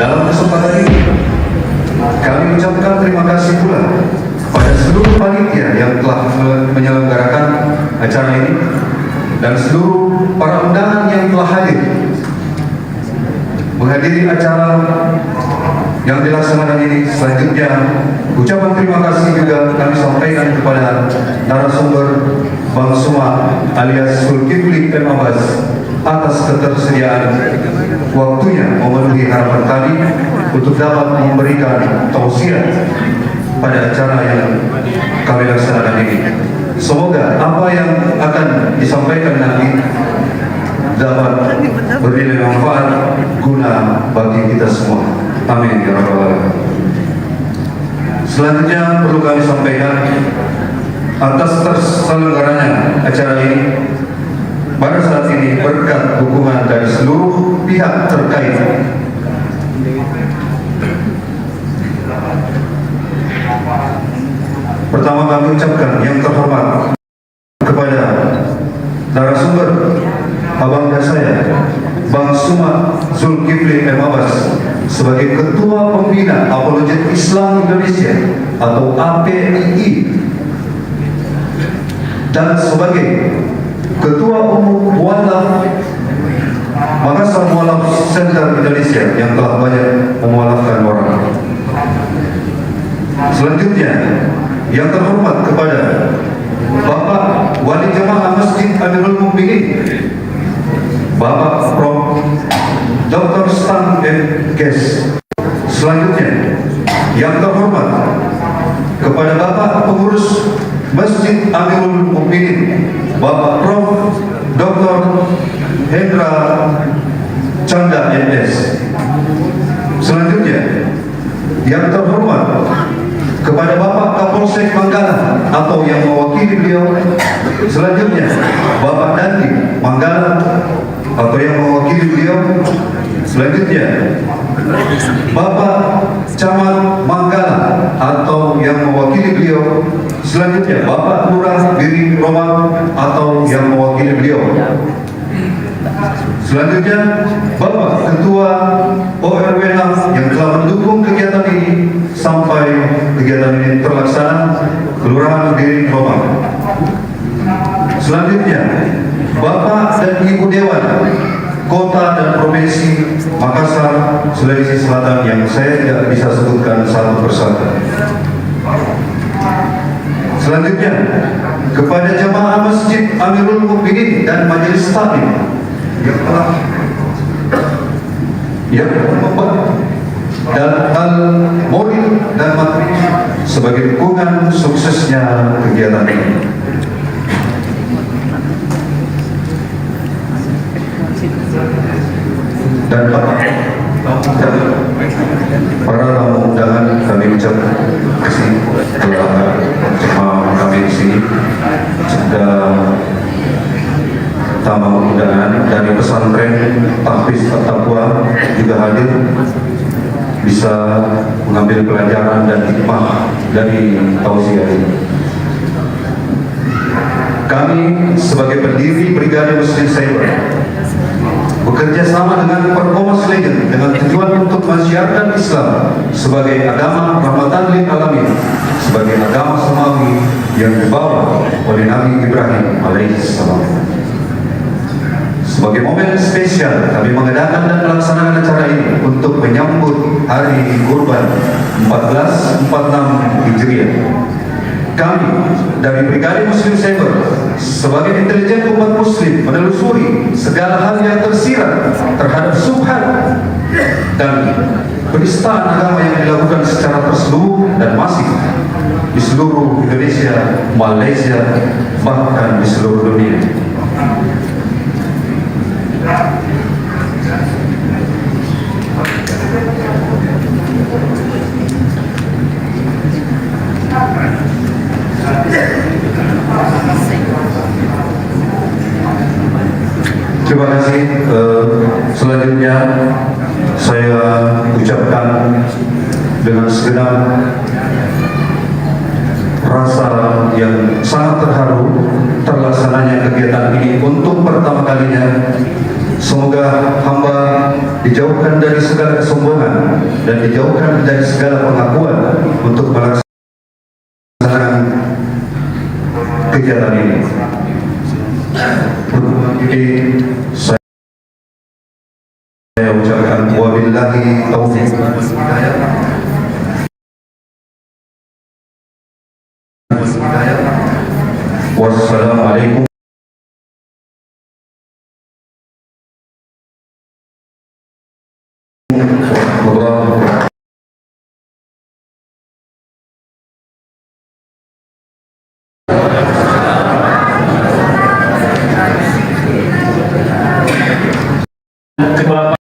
Dalam kesempatan ini, kami ucapkan terima kasih pula pada seluruh panitia yang telah menyelenggarakan acara ini dan seluruh para undangan yang telah hadir menghadiri acara yang dilaksanakan ini. Selanjutnya, ucapan terima kasih juga kami sampaikan kepada narasumber Bang Suma alias Zulkifli M. Abbas atas ketersediaan waktunya memenuhi harapan kami untuk dapat memberikan tausiah pada acara yang kami laksanakan ini. Semoga apa yang akan disampaikan nanti dapat bernilai manfaat guna bagi kita semua. Amin ya rabbal alamin. Selanjutnya perlu kami sampaikan atas terselenggaranya acara ini pada saat ini berkat dukungan dari seluruh pihak terkait. Pertama kami ucapkan yang terhormat kepada narasumber abangga saya, Bang Suma Zulkifli M. Abbas sebagai Ketua Pembina Apologet Islam Indonesia atau APII dan sebagai Ketua Umum Mualaf Makassar Mualaf Center Indonesia yang telah banyak memualafkan orang. Selanjutnya, yang terhormat kepada Bapak Wali Jemaah Masjid Amirul Mukminin, Bapak Prof. Dr. Stan M. Kes. Selanjutnya, yang terhormat kepada Bapak Pengurus Masjid Amirul Mukminin, Bapak Prof. Dr. Hendra Canda MS. Selanjutnya, yang terhormat kepada Bapak Kapolsek Manggala atau yang mewakili beliau. Selanjutnya, Bapak Dandi Manggala atau yang mewakili beliau. Selanjutnya, Bapak Camat Manggala atau yang mewakili beliau. Selanjutnya, Bapak Lurah Biri Roman atau yang mewakili beliau. Selanjutnya, Bapak Ketua ORWH yang telah mendukung kegiatan ini sampai kegiatan ini terlaksana, Kelurahan Biri Roman. Selanjutnya, Bapak dan Ibu Dewan Kota dan Provinsi Makassar, Sulawesi Selatan yang saya tidak bisa sebutkan satu persatu. Selanjutnya, kepada jemaah Masjid Amirul Mukminin dan Majelis Taklim yang telah membuat dan moral dan materi sebagai dukungan suksesnya kegiatan ini. Dan para tamu undangan kami ucapkan terima kasih telah bersama kami di sini. Juga tamu undangan dari pesantren Tahfiz At-Taqwa juga hadir, bisa mengambil pelajaran dan hikmah dari tausiah ini. Kami sebagai pendiri Brigade Muslim Cyber bekerja sama dengan Perkomnas Legend dengan tujuan untuk mensiarkan Islam sebagai agama rahmatan lil alamin, sebagai agama samawi yang dibawa oleh Nabi Ibrahim alaihissalam. Sebagai momen spesial, kami mengadakan dan melaksanakan acara ini untuk menyambut Hari Kurban 1446 Hijriah. Kami dari Brigade Muslim Cyber sebagai intelijen umat muslim menelusuri segala hal yang tersirat terhadap subhat dan penistaan agama yang dilakukan secara terselubung dan masif di seluruh Indonesia, Malaysia, bahkan di seluruh dunia. Terima kasih. Selanjutnya saya ucapkan dengan segenap rasa yang sangat terharu terlaksananya kegiatan ini untuk pertama kalinya Semoga hamba dijauhkan dari segala kesombongan dan dijauhkan dari segala pengakuan untuk melaksanakan kegiatan ini. Jadi saya ucapkan wabillahi taufiq. Wassalamualaikum warahmatullahi Ketua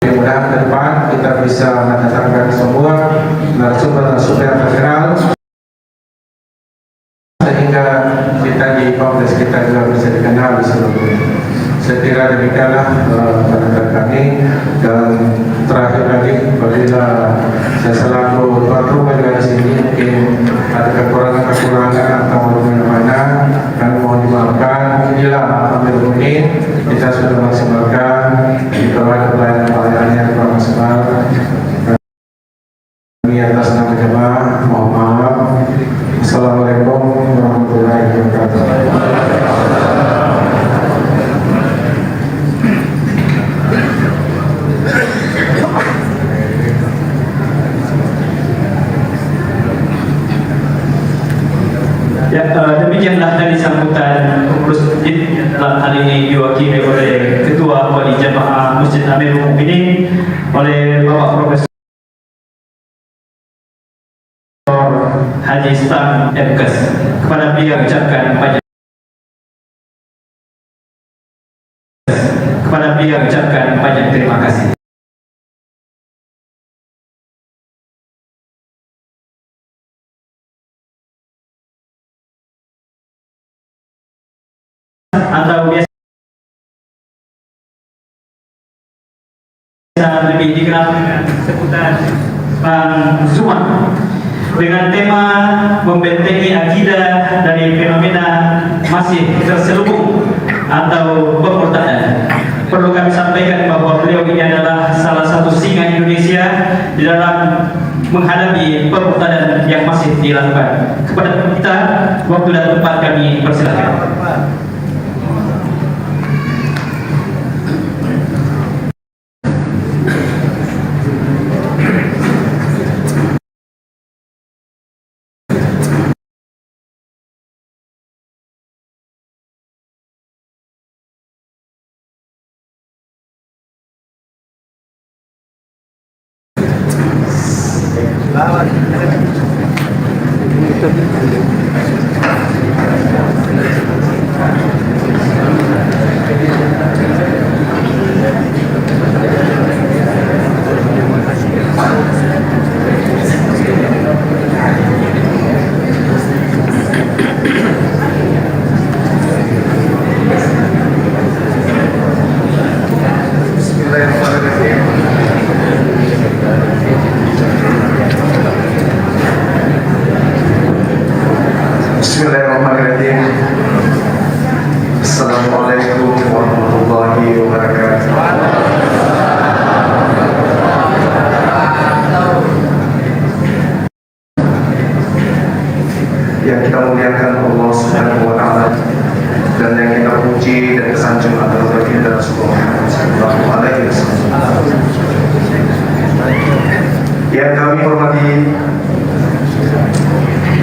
Mudah-mudahan ke depan kita bisa mendatangkan semua narasumber-narasumber yang terkenal sehingga kita di Kongres kita juga bisa dikenal di seluruh dunia. Saya kira demikianlah pandangan kami. Dan terakhir lagi, apabila saya selaku tuan rumah juga di sini mungkin ada kekurangan atau mana, kami mohon dimaafkan. Inilah Amirul Mukminin, kita sudah maksimalkan di pelayanan yang maksimal. Kami atas nama jemaah mohon maaf. Assalamualaikum warahmatullahi wabarakatuh. Ya, demikianlah dari sambutan pengurus masjid dalam hal ini diwakili oleh Ketua Wali Jamaah Masjid Amirul Mukminin oleh Bapak Profesor Haji Stam MKes. Kepada beliau ucapkan banyak terima kasih. Atau biasa lebih dikenal sebutan Bang Zuma dengan tema membentengi akidah dari fenomena masih terselubung atau pemurtadan. Perlu kami sampaikan bahwa beliau ini adalah salah satu singa Indonesia di dalam menghadapi pemurtadan yang masih dilakukan. Kepada kita, waktu dan tempat kami persilakan. Bismillahirrahmanirrahim. Assalamualaikum warahmatullahi wabarakatuh. Yang kita muliakan Allah Subhanahu wa taala dan yang kita puji dan kesanjung adalah baginda Rasulullah sallallahu alaihi wasallam. Yang kami hormati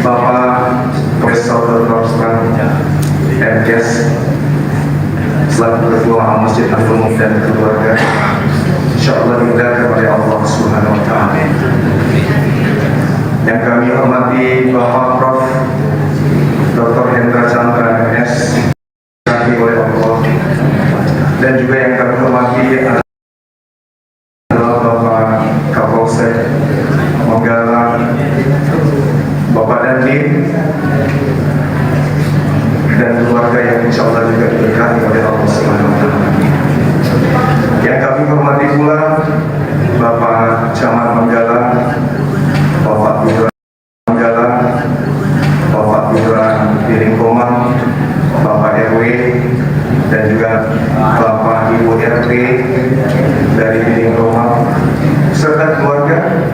Bapak Profesor Dr. MKes selaku Ketua Masjid Amirul Mukminin dan keluarga, insyaallah dimuliakan oleh Allah Subhanahu wa taala. Yang kami hormati Bapak Prof. Dr. Hendra Chandra MS oleh Allah, dan juga yang kami hormati adalah Bapak Kapolsek Manggala, Bapak Dandim, dan keluarga yang insyaallah juga diberkati oleh Allah Subhanahu wa taala. Yang kami hormati pula Bapak Camat Manggala, Bapak Putra Manggala, Bapak Putra Piring Komang, Bapak RW, dan juga Bapak Ibu RT dari Piring Komang, serta keluarga,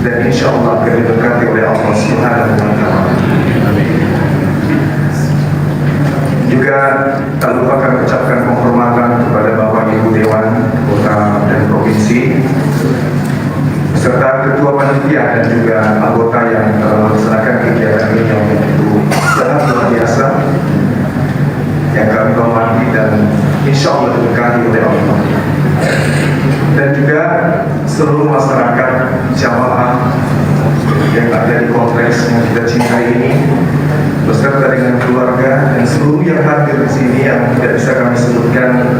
dan insyaallah akan diberkati oleh Allah Subhanahu wa taala. Juga tak lupa kami ucapkan penghormatan kepada Bapak Ibu Dewan Kota dan Provinsi serta Ketua Panitia dan juga anggota yang melaksanakan kegiatan ini yang begitu sangat luar biasa, yang kami hormati dan insyaallah diberkati oleh Allah. Dan juga seluruh masyarakat jamaah yang ada di kongres yang kita cintai ini, beserta dengan keluarga dan seluruh yang hadir di sini yang tidak bisa kami sebutkan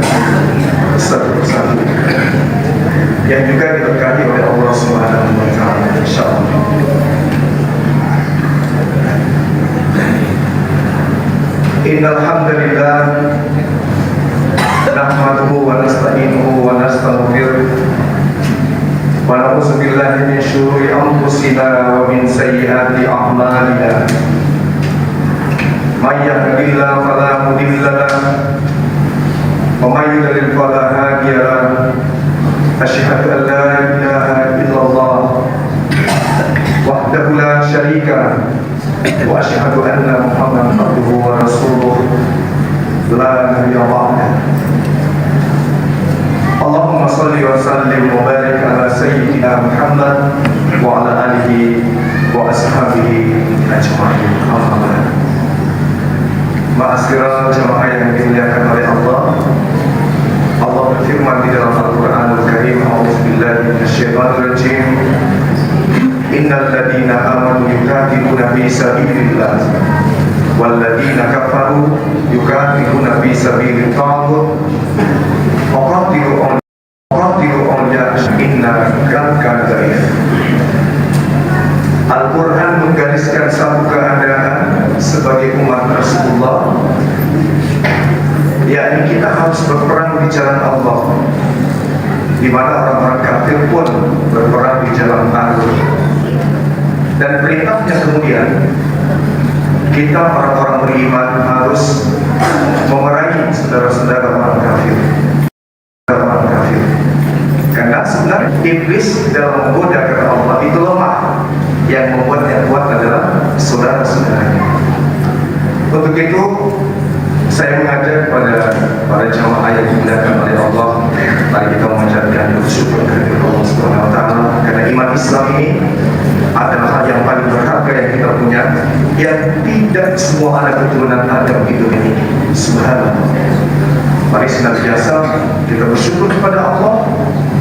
satu persatu. Innal hamdalillah nahmaduhu wa nasta'inuhu wa nastaghfiruh wa na'udzu billahi min syururi anfusina wa min sayyiati a'malina. May yahdihillahu fala mudilla lahu wa may yudlil fala hadiya lahu. Asyhadu an la ilaha illallah wahdahu la syarika lahu wa asyhadu anna Muhammadan abduhu wa rasuluh la nabiyya ba'dahu. Allahumma salli wa sallim wa barik ala sayyidina Muhammad wa ala alihi wa ashabihi ajma'in. Amma ba'd. Ma'asyiral jamaah yang dimuliakan oleh Allah. Allah berfirman di dalam Al-Qur'anul Karim, a'udzubillahi minasyaitonir rajim. Innal ladzina amanu yuqatiluna fi sabilillah wal ladzina kafaru yuqatiluna fi sabilit taghut Qatilu awliya inna kana dhaif. Al-Quran menggariskan satu keadaan sebagai umat Rasulullah, yakni kita harus berperang di jalan Allah, di mana orang-orang kafir pun berperang di jalan Allah. Dan perintahnya kemudian kita orang-orang beriman harus memerangi saudara-saudara orang kafir. Karena sebenarnya iblis dalam menggoda kepada Allah itu lemah. Yang membuatnya kuat adalah saudara-saudaranya. Untuk itu saya mengajak kepada para jamaah yang dimuliakan oleh Allah, mari kita mengucapkan bersyukur kepada Allah Subhanahu wa taala, karena iman Islam ini adalah hal yang paling berharga yang kita punya, yang tidak semua anak keturunan Adam itu memiliki. Subhanallah. Mari senantiasa kita bersyukur kepada Allah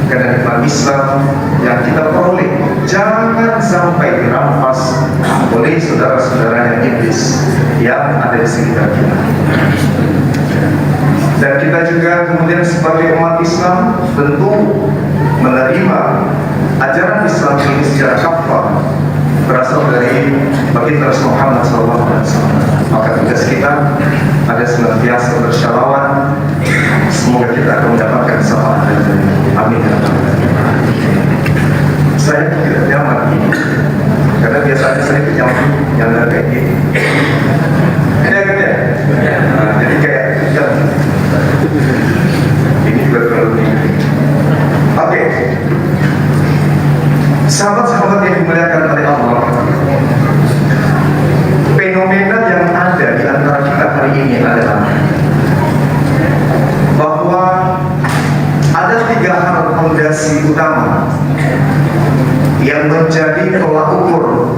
karena iman Islam yang kita peroleh jangan sampai dirampas oleh saudara-saudaranya iblis yang ada di sekitar kita. Dan kita juga kemudian sebagai umat Islam tentu menerima ajaran Islam ini secara kafah, berasal dari baginda Rasul Muhammad SAW. Maka tugas kita ada senantiasa bersyalawat, semoga kita akan mendapatkan syafaat dari beliau. Amin. Saya tidak nyaman karena biasanya saya nyaman yang kayak gini. Ini agak ya? Jadi kayak ini juga terlalu tinggi. Oke. Sahabat-sahabat yang dimuliakan oleh Allah, fenomena yang ada di antara kita hari ini adalah bahwa ada 3 hal fondasi utama yang menjadi tolak ukur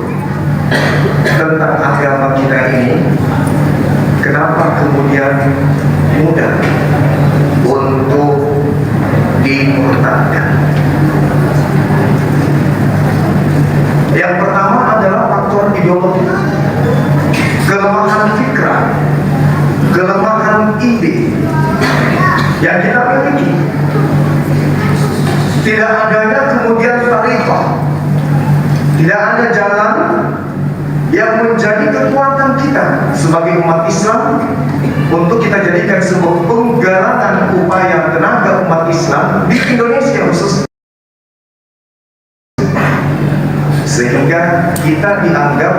tentang agama kita ini. Kenapa kemudian mudah untuk dimurtadkan? Yang pertama adalah faktor ideologi, kelemahan fikrah, kelemahan ide yang kita miliki. Tidak adanya kemudian tarifah, tidak ada jalan yang menjadi kekuatan kita sebagai umat Islam untuk kita jadikan sebuah penggalangan upaya tenaga umat Islam di Indonesia khususnya, sehingga kita dianggap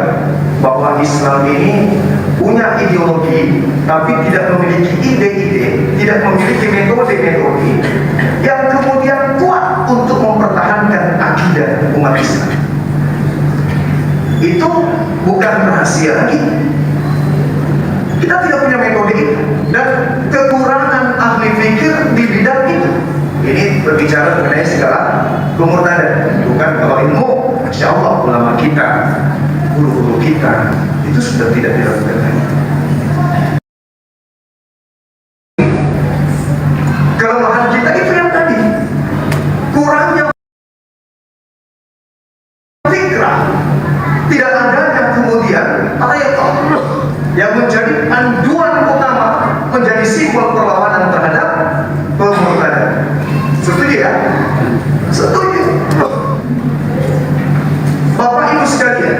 bahwa Islam ini punya ideologi tapi tidak memiliki ide-ide, tidak memiliki metode-metode yang kemudian kuat untuk mempertahankan akidah umat Islam. Itu bukan rahasia lagi. Kita tidak punya metode itu dan kekurangan ahli fikir di bidang itu. Ini berbicara mengenai segala kemurtadan. Bukan kalau ilmu, Masya Allah, ulama kita, guru-guru kita itu sudah tidak dilakukan lagi. Kelemahan kita itu yang tadi, kurangnya fikrah, tidak adanya kemudian tariqah yang menjadi panduan utama, menjadi simbol perlawanan terhadap pemurtadan. Setuju ya? Setuju. Bapak Ibu sekalian,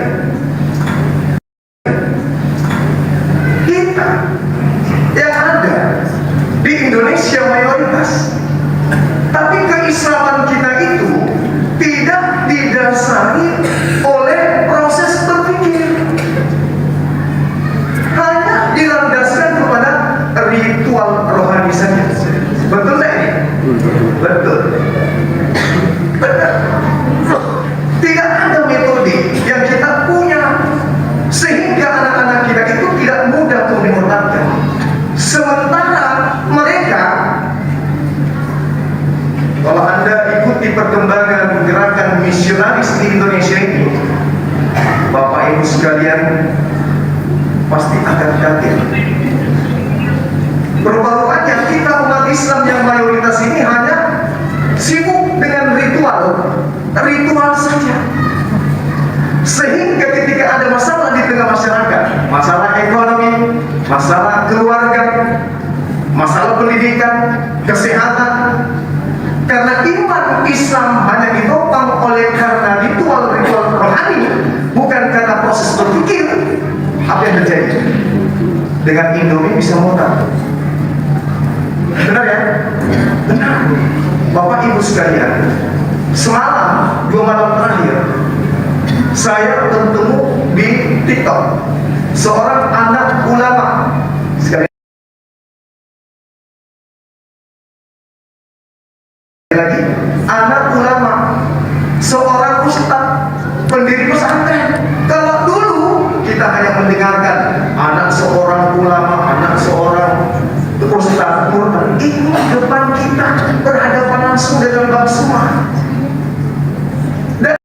perkembangan gerakan misionaris di Indonesia ini, Bapak Ibu sekalian pasti akan kaget. Rupa-rupanya kita umat Islam yang mayoritas ini hanya sibuk dengan ritual saja. Sehingga ketika ada masalah di tengah masyarakat, masalah ekonomi, masalah keluarga, masalah pendidikan, kesehatan, karena iman Islam hanya ditopang oleh karena ritual-ritual rohani, bukan karena proses berpikir. Apa yang terjadi? Dengan Indomie bisa murah. Benar ya? Benar. Bapak Ibu sekalian, semalam 2 malam terakhir saya bertemu di TikTok seorang anak ulama. Sekali lagi, anak ulama, seorang ustaz, pendiri pesantren. Kalau dulu kita hanya mendengarkan anak seorang ulama, anak seorang ustaz, ini depan kita berhadapan langsung dengan Bang Suma. Dan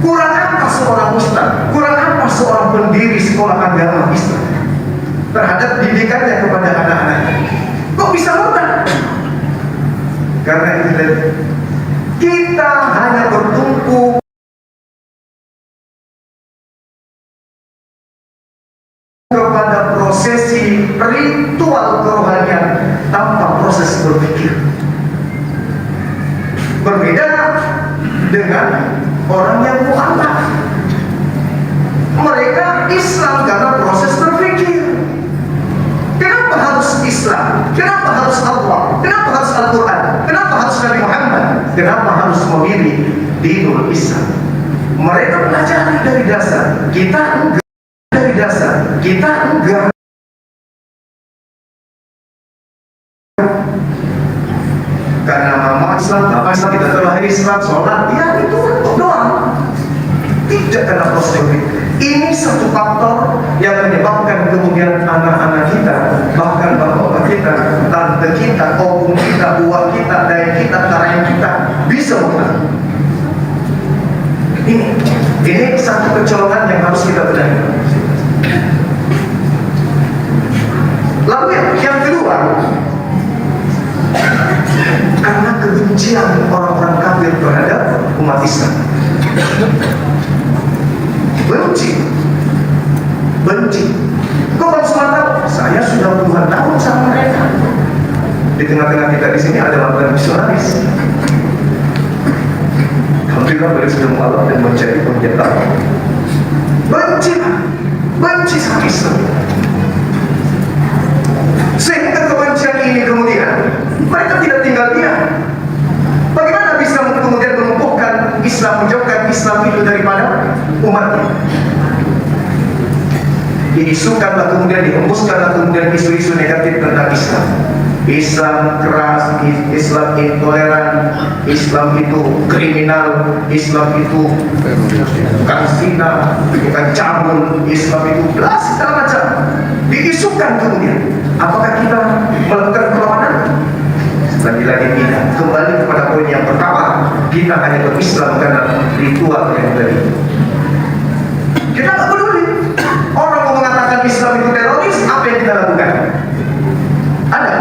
kurang apa seorang ustaz, kurang apa seorang pendiri sekolah agama Islam terhadap didikannya kepada anak-anaknya? Kok bisa mudah? Karena itu kita hanya bertumpu kepada prosesi ritual kerohanian tanpa proses berpikir. Berbeda dengan orang yang mu'alaf. Mereka Islam karena proses berpikir. Kenapa harus Islam? Kenapa harus Allah? Kenapa harus Al-Quran? Kenapa harus Nabi Muhammad? Kenapa harus memilih dinul Islam? Mereka belajar dari dasar. Kita enggak. Dari dasar. Kita enggak. Karena mama Islam, bapak Islam, kita terlahir Islam, sholat, ya itu doang. Tidak karena proses berpikir. Ini satu faktor yang menyebabkan kemudian anak-anak kita, bahkan bapak-bapak kita, tante kita, opung kita, buah kita, dai kita, tarang kita bisa menang. Ini satu kecolongan yang harus kita benahi. Lalu yang kedua, karena kebencian orang-orang kafir terhadap umat Islam. Benci. Kok baru semata? Saya sudah puluhan tahun sama mereka. Di tengah-tengah kita di sini ada mantan misionaris. Alhamdulillah beliau sudah mengalah dan menjadi pendeta. Benci sama Islam. Sehingga kebencian ini kemudian mereka tidak tinggal diam. Bagaimana bisa kemudian melumpuhkan Islam, menjauhkan Islam itu daripada umatnya? Diisukanlah kemudian, dihembuskanlah kemudian isu-isu negatif tentang Islam. Islam keras, Islam intoleran, Islam itu kriminal, Islam itu bukan zina, bukan cabul, Islam itu belas segala macam. Diisukan kemudian. Apakah kita melakukan perlawanan? Lagi-lagi tidak. Kembali kepada poin yang pertama, kita hanya berislam karena ritual yang tadi. Kita tak peduli. Orang mau mengatakan Islam itu teroris, apa yang kita lakukan? Ada?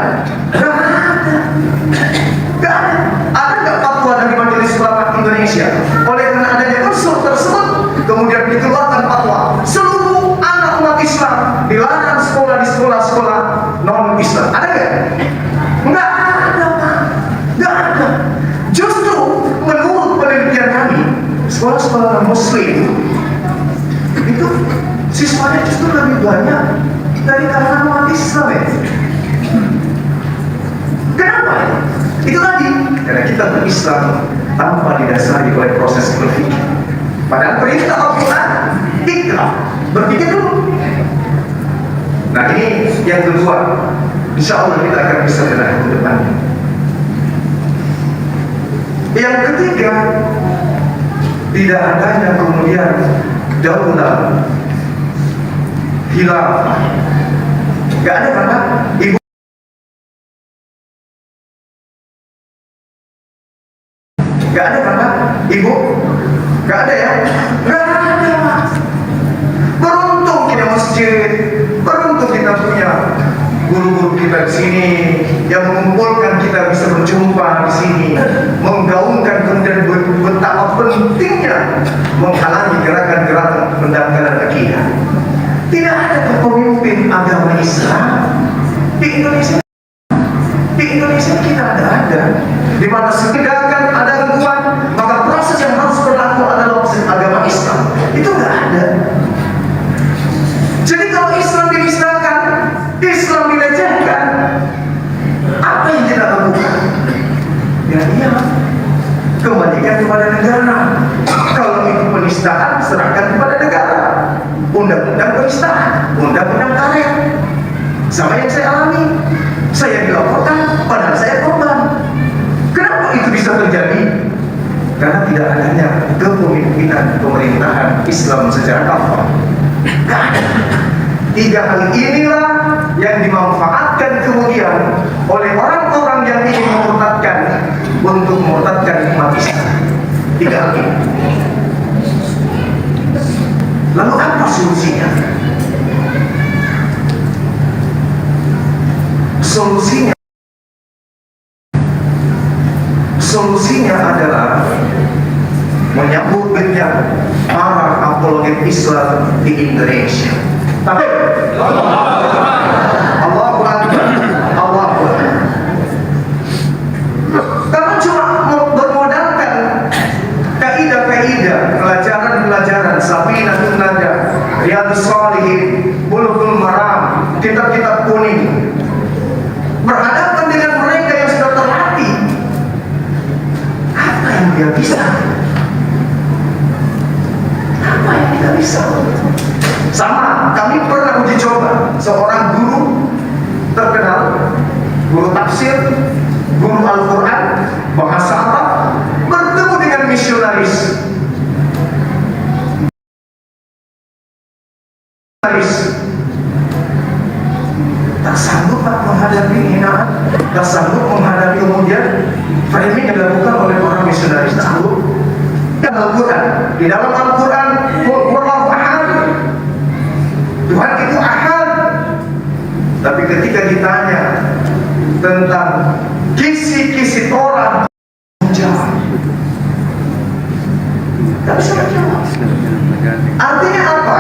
Gak ada. Ada nggak fatwa dari Majelis Ulama Indonesia? Oleh karena adanya unsur tersebut, kemudian dikeluarkan fatwa. Seluruh anak umat Islam dilarang sekolah di sekolah-sekolah non-Islam. Ada nggak? Nggak ada, Pak. Nggak ada. Justru menurut penelitian kami, sekolah-sekolah Muslim itu siswanya justru lebih banyak dari kalangan umat Islam ya. Kenapa? Itu tadi, karena kita berislam tanpa didasari oleh proses berpikir. Padahal perintah Al-Quran, ikra, berpikir dulu. Nah ini yang kedua, insya Allah kita akan bisa benahi ke depan. Yang ketiga, tidak adanya kemudian daulah khilafah. Gak ada kata ibu Gak ada kan Pak? Ibu? Gak ada ya? Gak ada. Beruntung kita masjid, beruntung kita punya guru-guru kita di sini yang mengumpulkan kita bisa berjumpa di sini, menggaungkan kemudian betapa pentingnya menghalangi gerakan-gerakan pendangkalan akidah. Tidak ada pemimpin agama Islam di Indonesia. Di Indonesia kita ada, di mana sedangkan ada gangguan, maka proses yang harus berlaku adalah proses agama Islam. Itu nggak ada. Jadi kalau Islam dinistakan, Islam dilecehkan, apa yang kita lakukan? Ya iya, kembalikan kepada negara. Kalau itu penistaan, serahkan kepada negara. Undang-undang penistaan, undang-undang karet. Sama yang saya alami, saya dilaporkan, padahal saya korban. Kenapa itu bisa terjadi? Karena tidak adanya kepemimpinan pemerintahan Islam secara kafah. Tiga hal inilah yang dimanfaatkan kemudian oleh orang-orang yang ingin memurtadkan untuk memurtadkan umat Islam. Tiga hal ini. Lalu apa solusinya? Solusinya adalah menyambut dengan para apologet Islam di Indonesia. Tapi Allahu Akbar, Allahu Akbar. Karena cuma bermodalkan kaidah-kaidah, pelajaran-pelajaran Safinatun Najah, Riyadhus Shalihin, Bulughul Maram, kitab-kitab kuning, berhadapan dengan mereka yang sudah terlatih, apa yang dia bisa? Apa yang kita bisa? Sama, kami pernah uji coba seorang guru terkenal, guru tafsir, guru Al-Quran, bahasa Arab, bertemu dengan misionaris. Tak sanggup Pak menghadapi hinaan, tak sanggup menghadapi kemudian framing yang dilakukan oleh orang misionaris. Tak sanggup. Dan Al-Quran, di dalam Al-Quran, Wallahu ahad, Tuhan itu ahad. Tapi ketika ditanya tentang kisi-kisi Torah, jawab. Tak bisa menjawab. Artinya apa?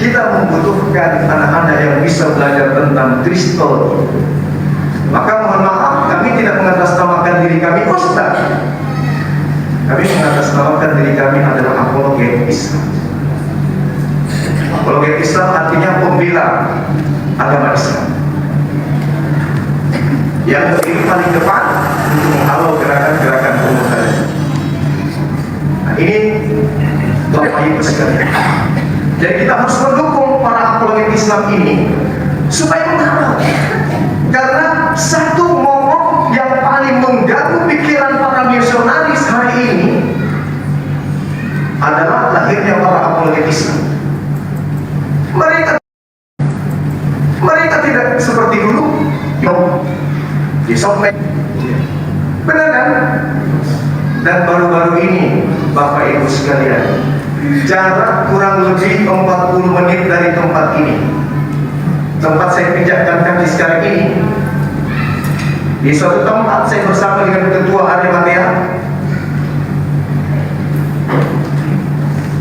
Kita membutuhkan anak-anak yang bisa belajar tentang Kristol. Maka mohon maaf, kami tidak mengatasnamakan diri kami Ustaz. Kami mengatasnamakan diri kami adalah apologet Islam. Apologet Islam artinya pembela agama Islam, yang berdiri paling depan untuk menghalau gerakan-gerakan pemuda. Nah, ini Bapak Ibu sekalian. Jadi kita harus mendukung para apologet Islam ini supaya menghalau. Karena satu momok yang paling mengganggu pikiran para misionaris hari ini adalah lahirnya para apologet Islam. Mereka tidak seperti dulu di sosmed, benar kan? Dan baru-baru ini Bapak Ibu sekalian, jarak kurang lebih 40 menit dari tempat ini, tempat saya pijakkan kaki sekarang ini, di suatu tempat saya bersama dengan Ketua Arematea,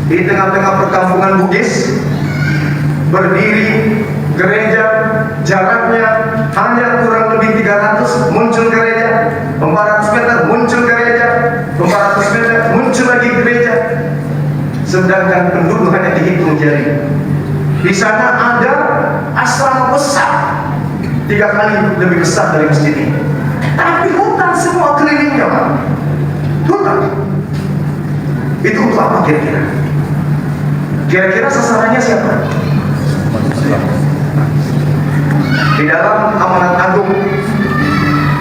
di tengah-tengah perkampungan Bugis, berdiri gereja, jaraknya hanya kurang lebih 300, muncul gereja, 400 meter muncul gereja, 400 meter muncul lagi gereja. Sedangkan penduduk hanya dihitung jari. Di sana ada asrama besar, 3 kali lebih besar dari masjid ini. Tapi hutan semua kelilingnya, Pak. Hutan. Itu untuk apa kira-kira? Kira-kira sasarannya siapa? Di dalam amanat agung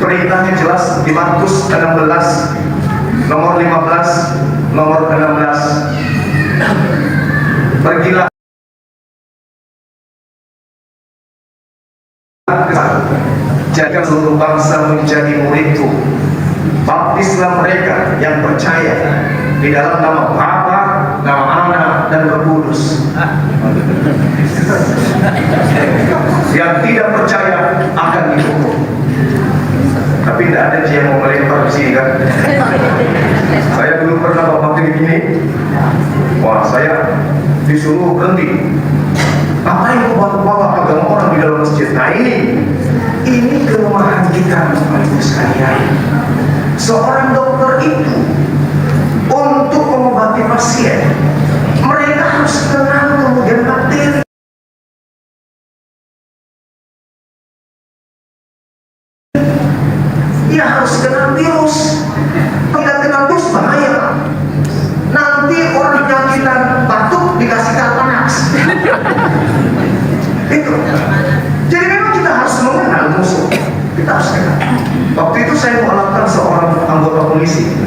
perintahnya jelas di Markus 16 nomor 15 nomor 16, pergilah jadikan seluruh bangsa menjadi muridku baptislah mereka yang percaya di dalam nama Bapa, nama Anak, dan Roh Kudus. Yang tidak percaya akan dihukum. Tapi tidak ada yang mau melempar di sini kan? Saya dulu pernah baptis begini. Wah, saya disuruh berhenti. Apa yang bawa agama orang di dalam masjid? Nah ini kelemahan kita, Bapak Ibu sekalian. Seorang dokter itu untuk mengobati pasien, mereka harus kenal kemudian bakteri. Ia harus kenal virus. Tidak kenal virus bahaya. Nanti orang penyakitan batuk dikasih Karpanax. Itu. Jadi memang kita harus mengenal musuh. Kita harus kenal. Waktu itu saya mengalahkan seorang anggota polisi.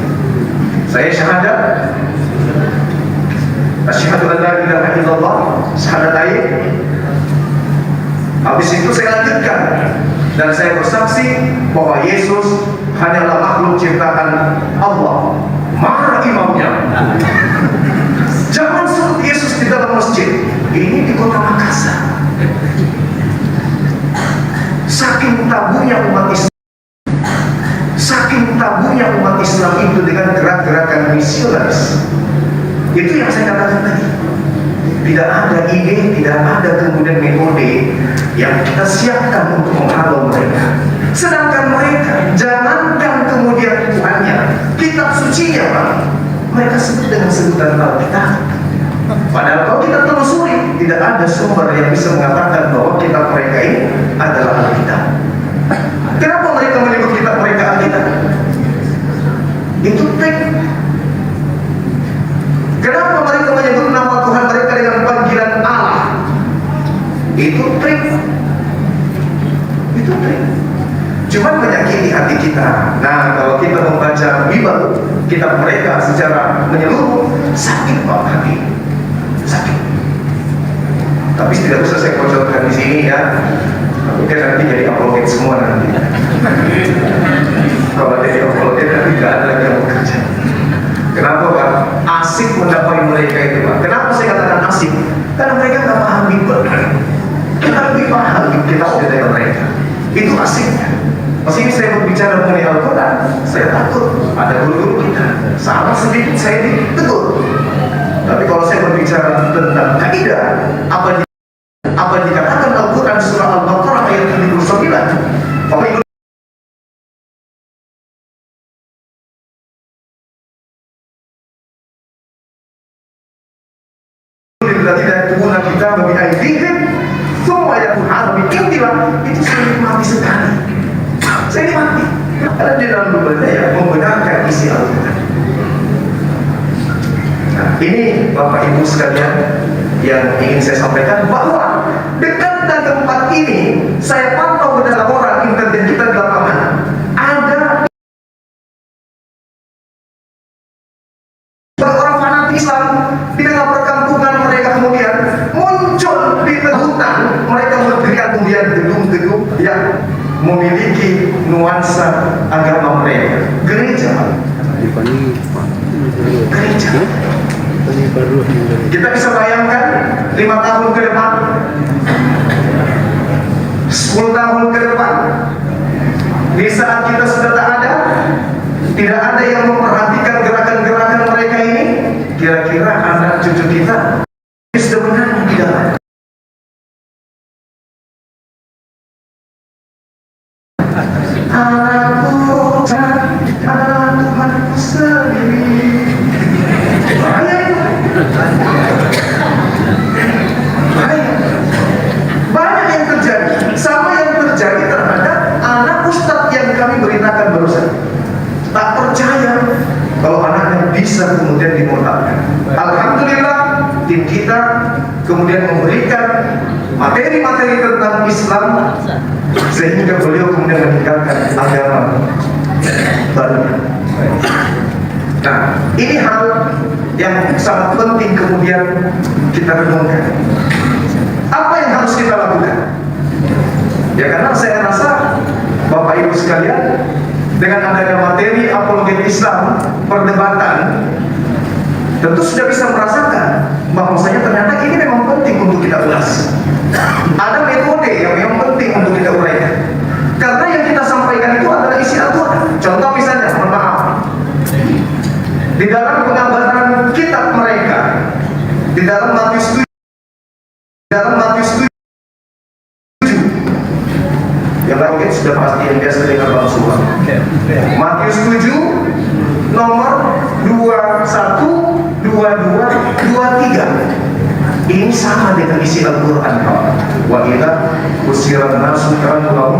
Saya syahadat. Asyhadu an la ilaha illallah, syahadatain. Habis itu saya lanjutkan dan saya bersaksi bahwa Yesus hanyalah makhluk ciptaan Allah. Mana imamnya? Jangan sebut Yesus di dalam masjid. Ini di kota Makassar. Saking tabunya umat Islam, saking tabunya umat Islam itu dengan gerak-gerakan misionaris. Itu yang saya katakan tadi. Tidak ada ide, tidak ada kemudian metode yang kita siapkan untuk menghalau mereka. Sedangkan mereka, jangankan kemudian Tuhannya, kitab sucinya Pak, mereka sebut dengan sebutan Alkitab. Padahal kalau kita telusuri, tidak ada sumber yang bisa mengatakan bahwa kitab mereka ini adalah Alkitab. Kenapa mereka menyebut kitab mereka Alkitab? Itu trik. Kenapa mereka menyebut nama Tuhan mereka dengan panggilan Allah? Itu trik. Itu trik. Cuma menyakiti hati kita. Nah, kalau kita membaca Bible, kitab mereka secara menyeluruh, sakit Pak hati. Sakit. Tapi tidak usah saya bocorkan di sini ya. Mungkin nanti jadi apologet semua nanti. Kalau jadi apologet nanti tidak ada lagi yang bekerja. Kenapa Pak? Asik mendapat mereka itu Pak. Kenapa saya katakan asik? Karena mereka nggak paham Bible. Kita lebih paham kitab dari mereka. Itu asiknya. Pas ini saya berbicara mengenai Al-Quran, saya takut ada guru-guru kita salah sedikit saya ditegur. Tapi kalau saya berbicara tentang kaidah, apa yang dikatakan Al-Quran surah Al-Baqarah ayat 79, Bapak Ibu tidak guna kita bagi aidihim, semua yang Arabi intilah itu saya nikmati sekali. Saya nikmati karena di dalam berbeda membenarkan isi Al-Quran. Nah, ini Bapak Ibu sekalian yang ingin saya sampaikan, bahwa dekat dan tempat ini saya pantau beberapa orang internet kita di lapangan ada orang fanatik Islam di tengah perkampungan mereka, kemudian muncul di tengah hutan mereka mendirikan kemudian gedung-gedung yang memiliki nuansa agama mereka. Gereja. Kita bisa bayangkan 5 tahun ke depan, 10 tahun ke depan, di saat kita sudah tak ada, tidak ada yang memperhatikan gerakan-gerakan mereka ini, kira-kira anak cucu kita sebenarnya tidak ada. Anakku, anakku sendiri. Banyak yang terjadi, sama yang terjadi terhadap anak ustadz yang kami beritakan barusan. Tak percaya kalau anaknya bisa kemudian dimurtadkan. Alhamdulillah tim kita kemudian memberikan materi-materi tentang Islam sehingga beliau kemudian meninggalkan agama baru. Nah, ini hal yang sangat penting kemudian kita renungkan. Apa yang harus kita lakukan? Ya karena saya rasa Bapak Ibu sekalian, dengan adanya materi Islam, perdebatan, tentu sudah bisa merasakan bahwasanya ternyata ini memang penting untuk kita ulas. Ada metode yang memang penting untuk kita uraikan. Karena yang kita sampaikan itu adalah isi Al-Quran. Contoh misalnya, mohon maaf, di dalam pengambaran kitab mereka, di dalam Matius 7, yang mungkin sudah pasti yang biasa dengar Bang Suha. Matius 7 nomor 21, 22, 23. Ini sama dengan isi Al-Quran. Wa idza usiran nasu kanu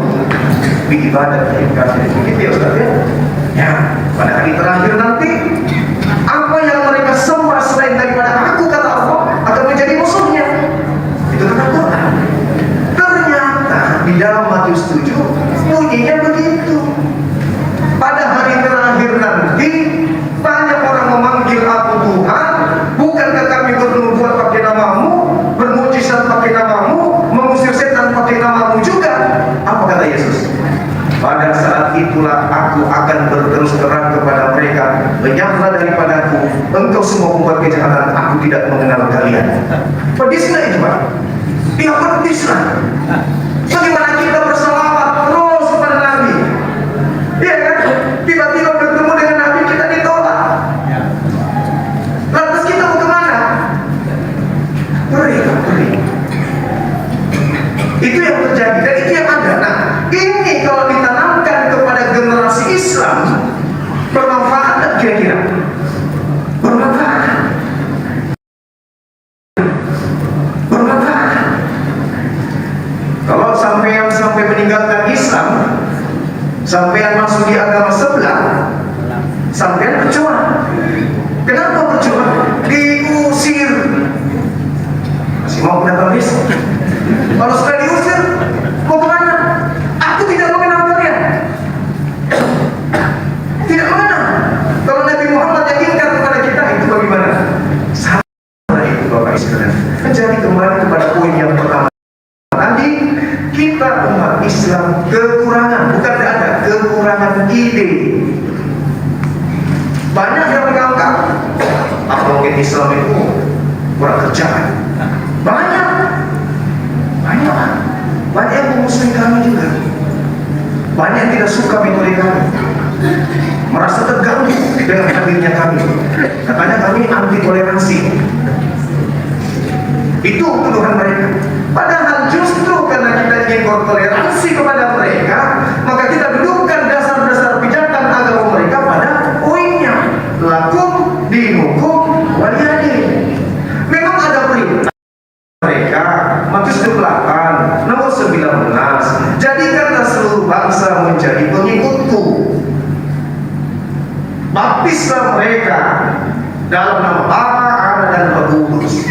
bi ibadatin kafir. Begitu ya Ustaz ya? Ya, pada hari terakhir nanti apa yang mereka sembah selain daripada aku, kata Allah, akan menjadi musuhnya. Itu kata Quran. Ternyata di dalam Matius 7 bunyinya begitu. Pada hari terakhir nanti banyak orang memanggil aku Tuhan. Bukankah kami bernubuat pakai namamu, bermujizat pakai namamu, mengusir setan pakai namamu juga? Apa kata Yesus? Pada saat itulah aku akan berterus terang kepada mereka, lenyaplah daripadaku, engkau semua pembuat kejahatan, aku tidak mengenal kalian. Pedislah itu Pak. Dia pedislah. Bagaimana kita berselawat terus kepada Nabi? Iya kan? Tiba-tiba bertemu dengan Nabi kita ditolak. Lantas kita mau kemana? Perih. Itu yang terjadi dan itu yang ada. Nah, ini kalau ditanamkan kepada generasi Islam, bermanfaat tak kira-kira? Bermanfaat. Kalau sampai meninggalkan Islam, sampean masuk di agama sebelah, sampean berjuang. Kenapa berjuang? Diusir. Masih mau datang besok? Kalau sudah diusir, mau kemana? Aku tidak mengenal kalian. Tidak mengenal. Kalau Nabi Muhammad yang ingkar kepada kita, itu bagaimana? Sama itu Bapak Iskandar. Jadi kembali kepada poin yang pertama. Tadi kita umat Islam kekurangan, bukan tidak ada, kekurangan ide. Banyak yang menganggap apa mungkin Islam itu kurang kerjaan. Banyak yang memusuhi kami juga. Banyak yang tidak suka metode kami, merasa terganggu dengan hadirnya kami. Katanya kami anti toleransi. Itu tuduhan mereka. Padahal justru karena kita ingin bertoleransi kepada mereka, maka kita dudukkan dasar-dasar pijakan agama mereka pada poinnya. Lakum dinukum waliyadin. Memang ada perintah mereka, Matius 28 nomor 19. Jadikanlah seluruh bangsa menjadi pengikutku. Baptislah mereka dalam nama Bapa, Anak dan Roh Kudus.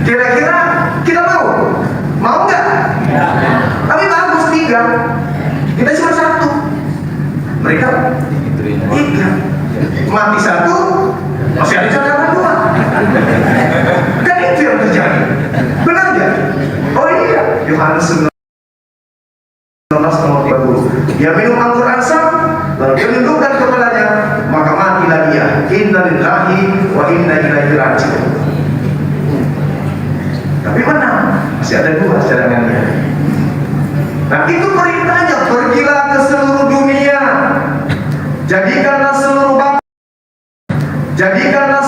Kira-kira kita mau? Mau nggak? Tapi bagus 3. Kita cuma 1. Mereka 3. Mati 1, masih ada catatan 2. Kan itu yang terjadi. Benar nggak? Oh iya, Yohanes 19 nomor 30. Dia minum anggur asam, lalu dia menundukkan kepalanya, maka matilah dia. Inna lillahi wa inna ilaihi raji'un. Tapi mana? Masih ada 2 cadangannya. Nah itu perintahnya, pergilah ke seluruh dunia, jadikanlah seluruh bangsa, jadikanlah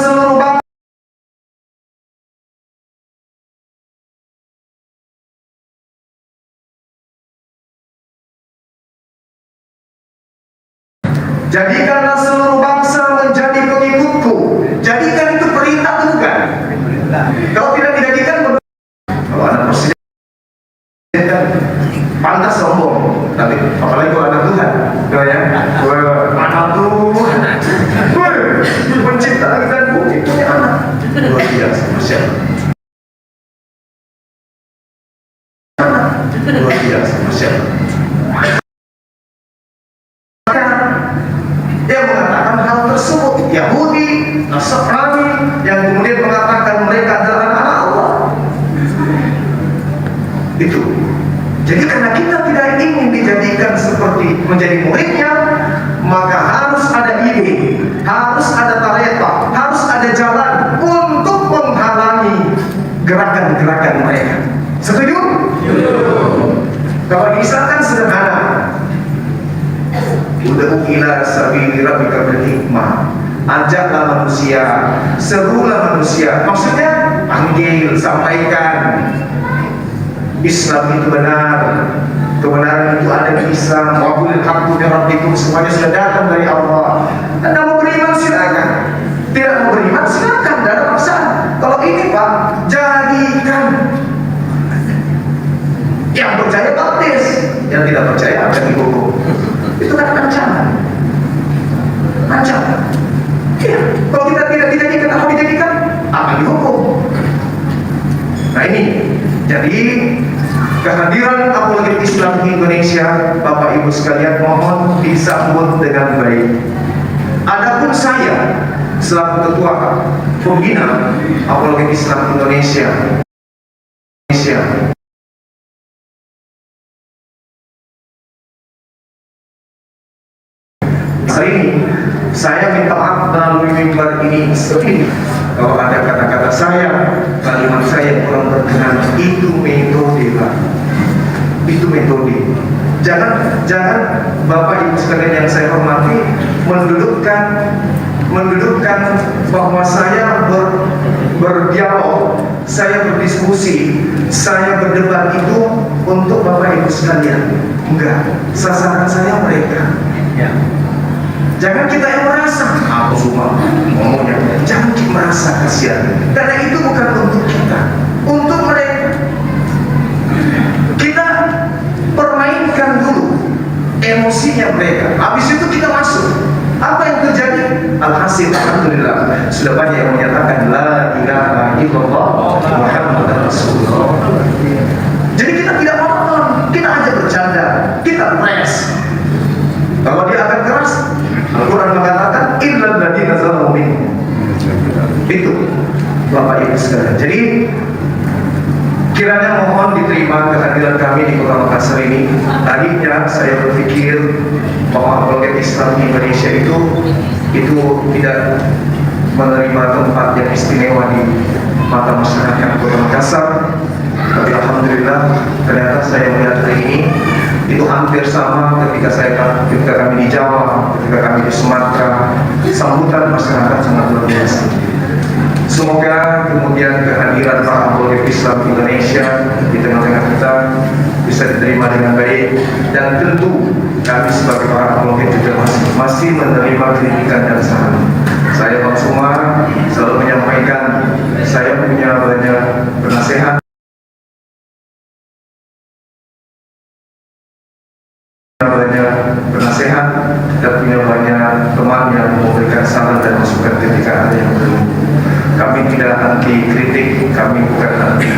seluruh bangsa menjadi pengikutku. Jadikan itu perintah atau bukan? Kalau tidak dijadikan, kalau anak presiden kan pantas sombong, tapi apalagi kalau anak Tuhan, ya, anak Tuhan, pencipta langit dan bumi punya anak, luar biasa, Masya Allah. Luar biasa, Masya Allah. Dia mengatakan hal tersebut, Yahudi, Nasrani, yang kemudian mengatakan mereka adalah anak Allah. Itu. Jadi karena kita tidak ingin dijadikan seperti menjadi muridnya, harus ada tareta, harus ada jalan untuk menghalangi gerakan-gerakan mereka. Setuju? Kalau di Islam kan sederhana. Ud'u ila sabili rabbika bil hikmah. Ajaklah manusia, serulah manusia. Maksudnya panggil, sampaikan. Islam itu benar. Kebenaran itu ada di Islam. Wa qulil haqqu min rabbikum, semuanya sudah datang dari Allah. Anda mau beriman silakan. Tidak mau beriman silakan, tidak ada paksaan. Kalau ini Pak, jadikan. Yang percaya baptis, yang tidak percaya akan dihukum. Itu kan ancaman. Ancaman. Iya, kalau kita tidak dijadikan, apa dijadikan? Akan dihukum. Nah ini, jadi kehadiran Apologet Islam di Indonesia, Bapak Ibu sekalian, mohon disambut dengan baik. Adapun saya selaku ketua pembina Apologet Islam Indonesia, hari ini saya minta maaf melalui mimbar ini seperti kalau ada kata-kata saya, kalimat saya kurang berkenan, itu metode Pak. Itu metode. Jangan Bapak Ibu sekalian yang saya hormati mendudukkan bahwa saya berdialog, saya berdiskusi, saya berdebat itu untuk Bapak Ibu sekalian. Enggak, sasaran saya mereka. Ya. Jangan kita yang merasa, aku semua ngomongnya, jangan kita merasa kasihan. Karena itu bukan untuk kita, untuk mereka. Kita permainkan dulu emosinya mereka. Habis itu kita masuk. Apa yang terjadi? Alhasil, alhamdulillah, sudah banyak yang menyatakan la ilaha illallah Muhammadur Rasulullah. Jadi kita tidak monoton, kita aja bercanda, kita press. Kalau dia akan keras, Al-Quran mengatakan illal ladzina zalamu minhum. Itu Bapak Ibu sekalian. Jadi kiranya mohon diterima kehadiran kami di Kota Makassar ini. Tadinya saya berpikir bahwa Apologet Islam di Indonesia itu tidak menerima tempat yang istimewa di mata masyarakat Kota Makassar. Tapi alhamdulillah ternyata saya melihat hari ini itu hampir sama ketika kami di Jawa, ketika kami di Sumatera. Sambutan masyarakat sangat luar biasa. Semoga kemudian kehadiran Pak Apologet Islam Indonesia di tengah-tengah kita bisa diterima dengan baik, dan tentu kami sebagai para apologet juga masih menerima kritikan dan saran. Saya Pak Suma selalu menyampaikan saya punya banyak penasehat dan punya banyak teman yang memberikan saran dan masukan ketika ada yang perlu. Kami tidak anti kritik, kami bukan anti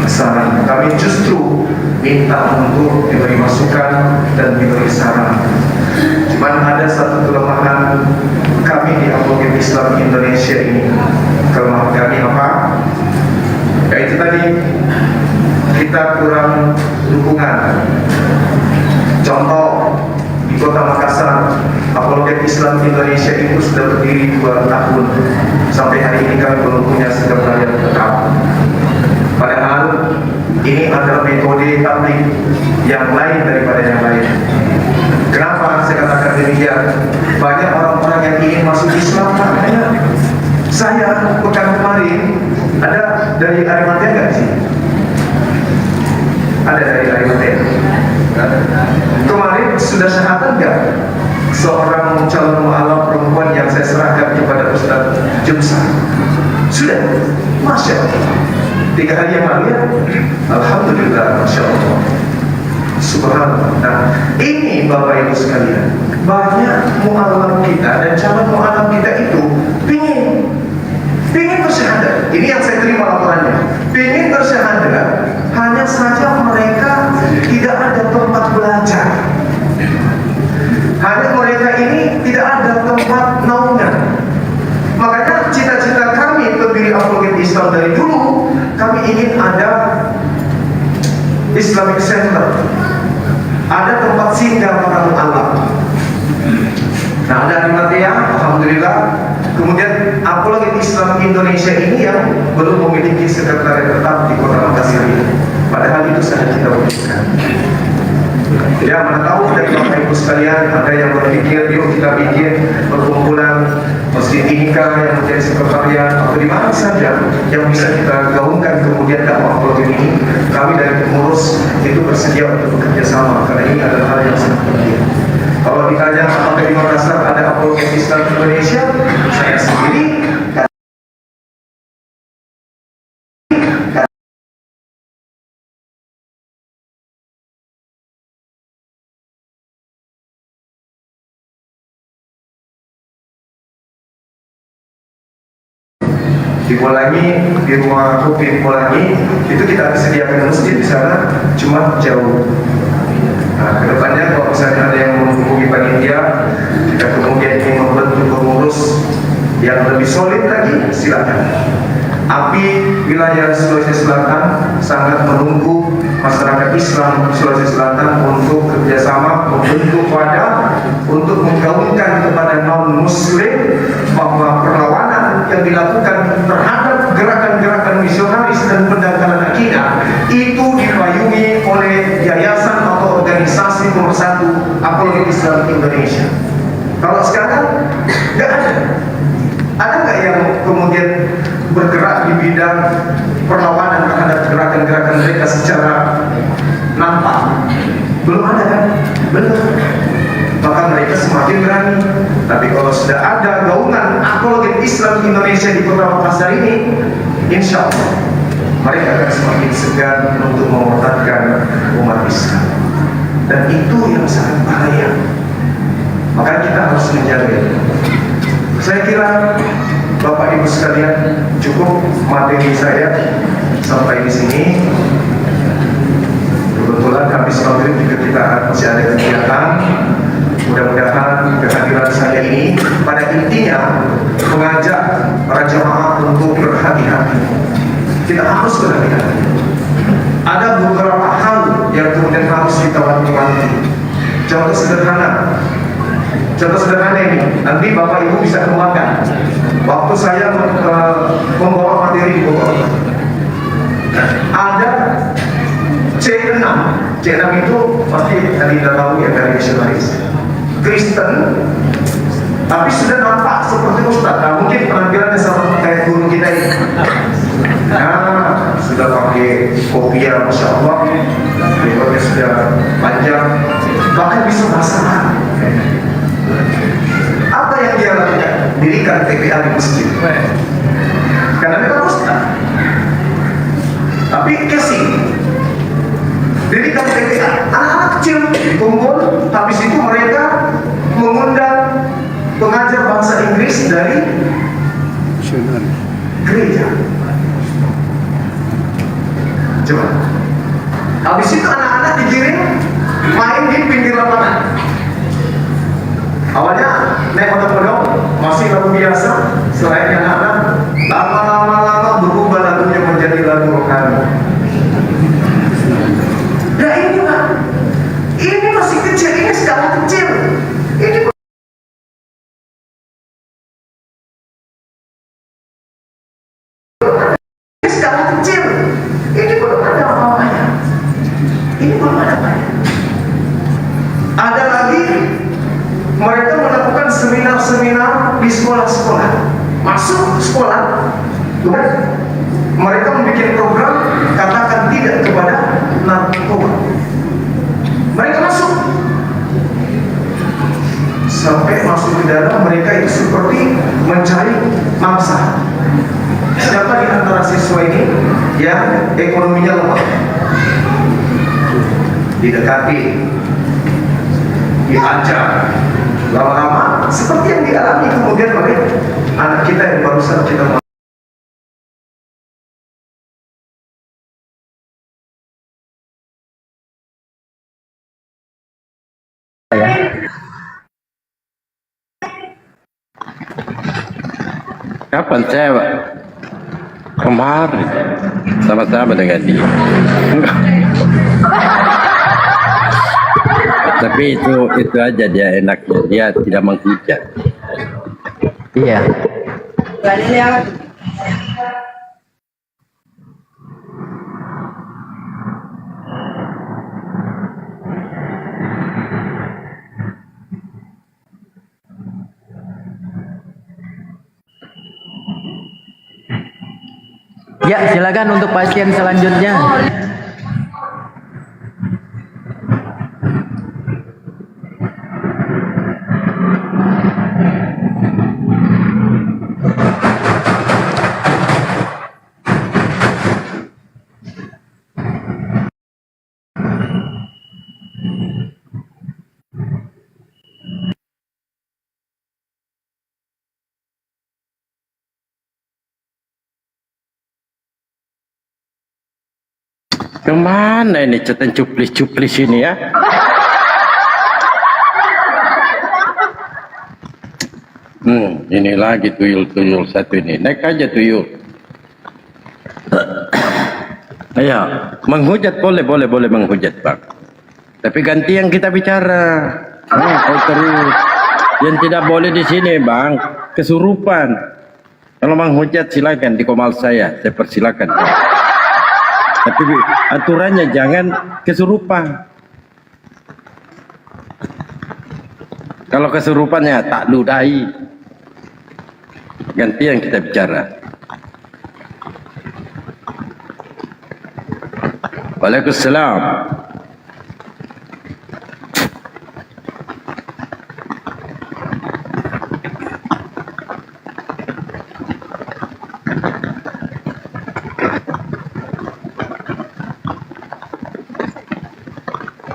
saran. Kami justru minta untuk diberi masukan dan diberi saran. Cuman ada satu kelemahan kami di Apologet Islam Indonesia ini. Kelemahan kami apa? Yaitu tadi kita kurang dukungan. Contoh, di Kota Makassar, Apologet Islam Indonesia itu sudah berdiri 2 tahun. Sampai hari ini kami belum punya sekretariat tetap. Padahal ini adalah metode tabligh yang lain daripada yang lain. Kenapa saya katakan demikian? Banyak orang-orang yang ingin masuk Islam. Saya pekan kemarin ada dari Arimatea nggak sih? Ada dari Arimatea. Kemarin sudah syahadat nggak seorang calon mu'alaf perempuan yang saya serahkan kepada Ustaz Jumsa? Sudah, Masya Allah. 3 hari yang lalu ya, alhamdulillah, Masya Allah, subhanallah. Nah, ini Bapak Ibu sekalian, banyak mu'alaf kita dan calon mu'alaf kita itu pingin bersyahadat. Ini yang saya terima laporannya, pingin bersyahadat, hanya saja mereka tidak ada tempat belajar. Hanya mereka ini tidak ada tempat naungan. Makanya cita-cita kami pendiri Apologet Islam dari dulu, kami ingin ada Islamic Center, ada tempat singgah para mu'alaf. Nah, ada Arimatea, alhamdulillah. belum memiliki sekretariat tetap di Kota Makassar ini. Padahal itu sangat kita butuhkan. Ya, mana tahu dari Bapak Ibu sekalian ada yang berpikir, yuk kita bikin perkumpulan masjid Inika yang menjadi sekretariat atau di mana saja yang bisa kita gaungkan kemudian dakwah program ini. Kami dari pengurus itu bersedia untuk bekerja sama karena ini adalah hal yang sangat penting. Kalau ditanya apakah di Makassar ada apologet Islam Indonesia, saya sendiri di Bolangi, di rumah kopi di Bolangi itu kita sediakan masjid di sana, cuma jauh. Nah, kedepannya kalau misalnya ada yang menghubungi panitia, kita kemudian ingin membentuk pengurus yang lebih solid lagi, silakan. API wilayah Sulawesi Selatan sangat menunggu masyarakat Islam Sulawesi Selatan untuk kerjasama membentuk wadah untuk menggaungkan kepada non Muslim bahwa perlawanan yang dilakukan terhadap gerakan-gerakan misionaris dan pendangkalan akidah itu dipayungi oleh yayasan atau organisasi nomor 1 Apologet Islam Indonesia. Kalau sekarang nggak ada. Ada nggak yang kemudian bergerak di bidang perlawanan terhadap gerakan-gerakan mereka secara nampak? Belum ada kan? Belum. Maka mereka semakin berani. Tapi kalau sudah ada gaungan apologet Islam Indonesia di Kota Makassar ini, insya Allah mereka akan semakin segan untuk memurtadkan umat Islam. Dan itu yang sangat bahaya. Maka kita harus menjaga itu. Saya kira Bapak Ibu sekalian cukup materi saya sampai di sini. Kebetulan habis maghrib juga kita masih ada kegiatan. Mudah-mudahan kehadiran saya ini pada intinya mengajak para jamaah untuk berhati-hati. Kita harus berhati-hati. Ada beberapa hal yang kemudian harus kita wanti-wanti. Contoh sederhana ini, nanti Bapak Ibu bisa kembangkan. Waktu saya membawa materi di Bogor, ada C6 itu pasti tadi sudah tahu ya, dari misionaris Kristen, tapi sudah nampak seperti Ustaz. Nah, mungkin penampilannya sama kayak guru kita ini. Nah, sudah pakai kopiah, Masya Allah, rambutnya sudah panjang, bahkan bisa bahasa Arab. Apa yang dia lakukan? Dirikan TPA di masjid. Karena mereka Ustaz. Tapi casing, dirikan TPA, anak-anak kecil dikumpul, habis itu mereka mengundang pengajar bahasa Inggris dari gereja. Coba. Habis itu anak-anak dikirim main di pinggir lapangan. Awalnya naik odong-odong, masih lagu biasa, selain anak-anak lama-lama berubah lagunya menjadi lagu rohani. Ya ini Pak, ini masih kecil, ini skala kecil. Ini skala kecil. Ini belum ada apa-apanya. Ini belum ada apa-apanya. Ada lagi, mereka melakukan seminar-seminar di sekolah-sekolah. Masuk sekolah, mereka membuat program katakan tidak kepada narkoba. Mereka masuk, sampai masuk ke dalam, mereka itu seperti mencari mangsa. Siapa di antara siswa ini yang ekonominya lemah? Didekati, diajak, lama-lama seperti yang dialami kemudian oleh anak kita yang barusan kita Kapan saya Pak? Kemarin sama-sama dengan dia. Tapi itu aja dia enaknya, dia tidak menghujat. Iya. Ya, silakan untuk pasien selanjutnya. Kemana ini cetan cuplis-cuplis ini ya? Ini lagi tuyul-tuyul satu ini. Naik aja tuyul. Ayo, menghujat boleh menghujat bang. Tapi ganti yang kita bicara. Kau terus. Yang tidak boleh di sini bang, kesurupan. Kalau menghujat silakan di komal saya persilakan. Tapi aturannya jangan kesurupan. Kalau kesurupannya tak ludahi. Ganti yang kita bicara. Waalaikumsalam.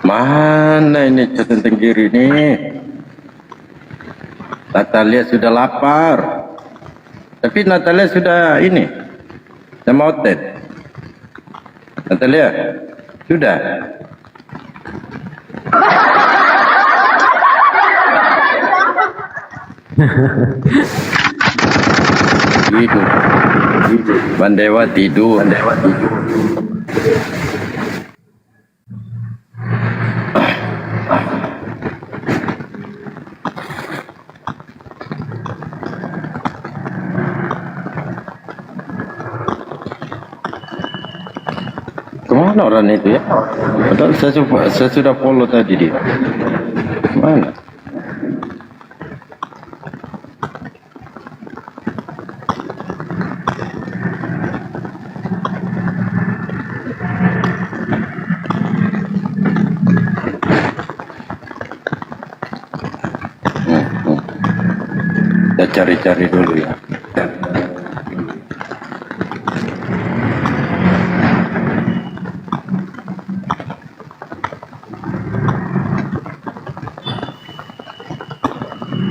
Mana ini catatan tenggiri ini? Natalia sudah lapar. Tapi Natalia sudah ini. Sama Otet. Natalia, sudah. Tidur. Bandewa tidur. Kemana orang itu ya? Padahal saya sudah follow tadi dia. Mana? Kita cari-cari dulu ya.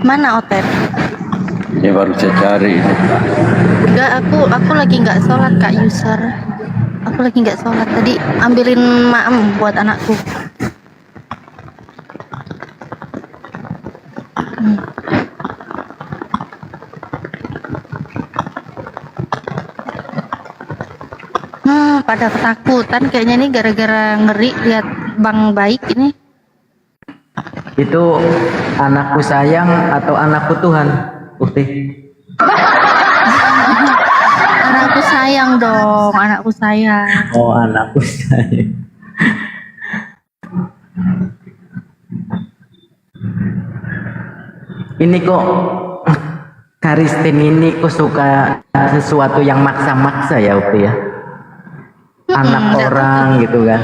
Mana Otet? Ini baru saya cari ini. Enggak, aku lagi nggak sholat Kak Yusar. Aku lagi nggak sholat. Tadi ambilin maem buat anakku. Pada ketakutan kayaknya nih gara-gara ngeri lihat Bang Baik ini. Itu anakku sayang atau anakku Tuhan? Ukti. Anakku sayang dong, anakku sayang. Oh, anakku sayang. Ini kok Karisten ini kok suka sesuatu yang maksa-maksa ya Ukti ya? Anak orang gitu kan,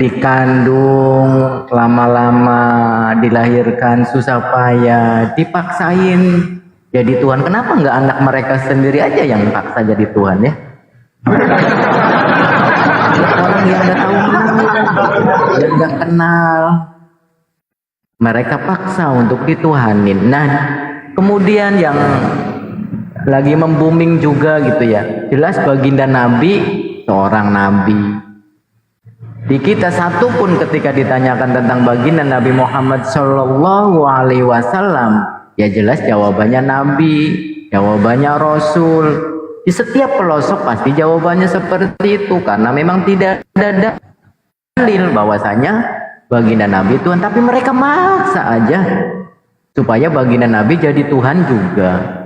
dikandung lama-lama, dilahirkan susah payah, dipaksain jadi Tuhan. Kenapa nggak anak mereka sendiri aja yang paksa jadi Tuhan ya? Orang yang nggak tahu yang nggak kenal, mereka paksa untuk dituhanin. Nah, kemudian yang lagi membuming juga gitu ya, jelas baginda Nabi seorang nabi. Di kita satu pun ketika ditanyakan tentang baginda Nabi Muhammad Shallallahu Alaihi Wasallam, ya jelas jawabannya nabi, jawabannya rasul. Di setiap pelosok pasti jawabannya seperti itu, karena memang tidak ada dalil bahwasanya baginda Nabi Tuhan, tapi mereka maksa aja supaya baginda Nabi jadi Tuhan juga.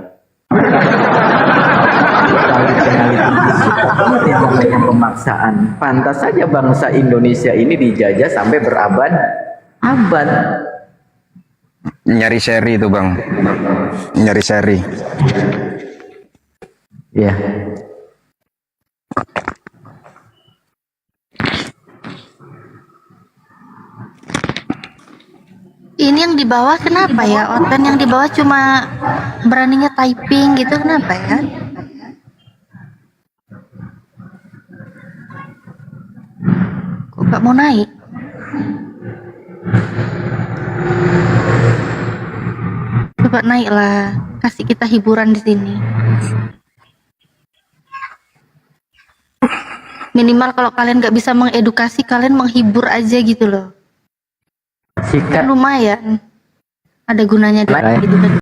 Yang namanya pemaksaan, pantas saja bangsa Indonesia ini dijajah sampai berabad-abad. Nyari seri itu bang, nyari seri. Ya. Ini yang di bawah kenapa ya? Otan yang di bawah cuma beraninya typing gitu, kenapa ya? Kok gak mau naik? Coba naiklah, kasih kita hiburan di sini. Minimal kalau kalian gak bisa mengedukasi, kalian menghibur aja gitu loh. Sikat Lumayan ada gunanya Baik. gitu kan.